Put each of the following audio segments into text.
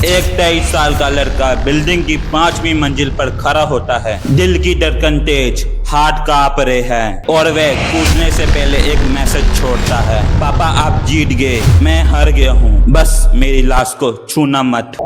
एक 23 साल का लड़का बिल्डिंग की 5वीं मंजिल पर खड़ा होता है। दिल की धड़कन तेज, हार्ट कांप रहे हैं और वह कूदने से पहले एक मैसेज छोड़ता है। पापा आप जीत गए, मैं हार गया हूँ, बस मेरी लाश को छूना मत।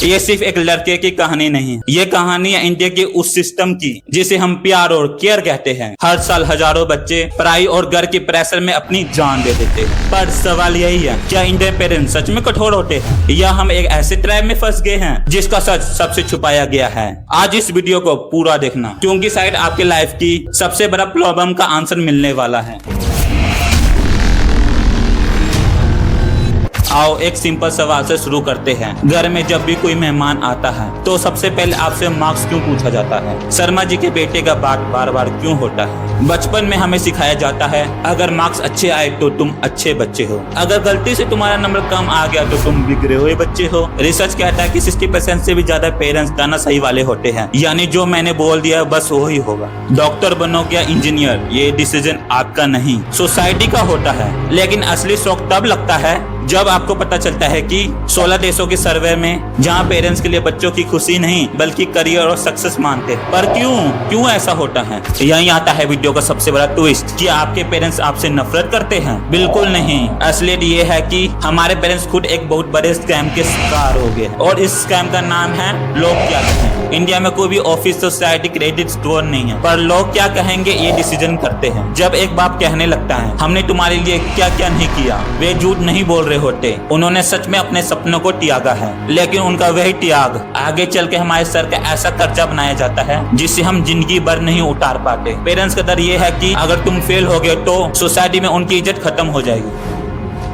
ये सिर्फ एक लड़के की कहानी नहीं, ये कहानी है इंडिया के उस सिस्टम की जिसे हम प्यार और केयर कहते हैं। हर साल हजारों बच्चे पढ़ाई और घर के प्रेशर में अपनी जान दे देते हैं। पर सवाल यही है, क्या इंडियन पेरेंट्स सच में कठोर होते हैं या हम एक ऐसे ट्रैप में फंस गए हैं जिसका सच सबसे छुपाया गया है। आज इस वीडियो को पूरा देखना, क्योंकि शायद आपके लाइफ की सबसे बड़ा प्रॉब्लम का आंसर मिलने वाला है। आओ एक सिंपल सवाल से शुरू करते हैं। घर में जब भी कोई मेहमान आता है तो सबसे पहले आपसे मार्क्स क्यों पूछा जाता है? शर्मा जी के बेटे का बात बार बार क्यों होता है? बचपन में हमें सिखाया जाता है अगर मार्क्स अच्छे आए तो तुम अच्छे बच्चे हो, अगर गलती से तुम्हारा नंबर कम आ गया तो तुम बिगड़े हुए बच्चे हो। रिसर्च कहता है कि 60% से भी ज्यादा पेरेंट्स दाना सही वाले होते हैं, यानी जो मैंने बोल दिया बस वो ही होगा। डॉक्टर बनो या इंजीनियर, ये डिसीजन आपका नहीं सोसाइटी का होता है। लेकिन असली शौक तब लगता है जब आपको पता चलता है कि 16 देशों के सर्वे में जहां पेरेंट्स के लिए बच्चों की खुशी नहीं बल्कि करियर और सक्सेस मानते हैं। पर क्यों ऐसा होता है? यही आता है वीडियो का सबसे बड़ा ट्विस्ट। कि आपके पेरेंट्स आपसे नफरत करते हैं? बिल्कुल नहीं। असलियत ये है कि हमारे पेरेंट्स खुद एक बहुत बड़े स्कैम के शिकार हो गए और इस स्कैम का नाम है लोग क्या कहें। इंडिया में कोई भी ऑफिस सोसाइटी क्रेडिट स्कोर नहीं है, पर लोग क्या कहेंगे ये डिसीजन करते हैं। जब एक बाप कहने लगता है हमने तुम्हारे लिए क्या क्या नहीं किया, वे झूठ नहीं बोल रहे होते, उन्होंने सच में अपने सपनों को त्यागा है। लेकिन उनका वही त्याग आगे चल के हमारे सर का ऐसा कर्जा बनाया जाता है जिससे हम जिंदगी भर नहीं उतार पाते। पेरेंट्स का डर ये है कि अगर तुम फेल हो गए तो सोसाइटी में उनकी इज्जत खत्म हो जाएगी।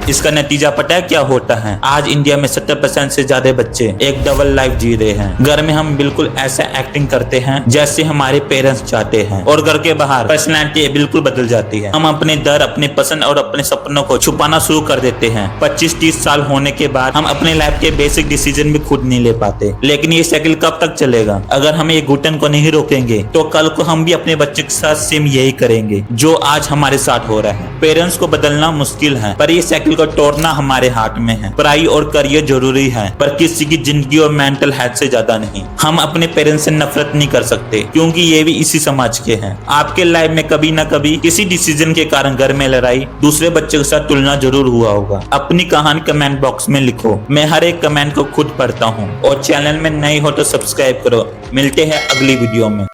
इसका नतीजा पता है क्या होता है? आज इंडिया में 70% से ज्यादा बच्चे एक डबल लाइफ जी रहे हैं। घर में हम बिल्कुल ऐसा एक्टिंग करते हैं जैसे हमारे पेरेंट्स चाहते हैं और घर के बाहर पर्सनैलिटी बिल्कुल बदल जाती है। हम अपने डर, अपने पसंद और अपने सपनों को छुपाना शुरू कर देते हैं। 25-30 साल होने के बाद हम अपने लाइफ के बेसिक डिसीजन भी खुद नहीं ले पाते। लेकिन ये साइकिल कब तक चलेगा? अगर हम ये घुटन को नहीं रोकेंगे तो कल को हम भी अपने बच्चे के साथ सेम यही करेंगे जो आज हमारे साथ हो रहा है। पेरेंट्स को बदलना मुश्किल है, पर ये साइकिल को तोड़ना हमारे हाथ में है। पढ़ाई और करियर जरूरी है, पर किसी की जिंदगी और मेंटल हेल्थ से ज्यादा नहीं। हम अपने पेरेंट्स से नफरत नहीं कर सकते क्योंकि ये भी इसी समाज के हैं। आपके लाइफ में कभी ना कभी किसी डिसीजन के कारण घर में लड़ाई, दूसरे बच्चे के साथ तुलना जरूर हुआ होगा। अपनी कहानी कमेंट बॉक्स में लिखो, मैं हर एक कमेंट को खुद पढ़ता हूँ। और चैनल में नए हो तो सब्सक्राइब करो। मिलते हैं अगली वीडियो में।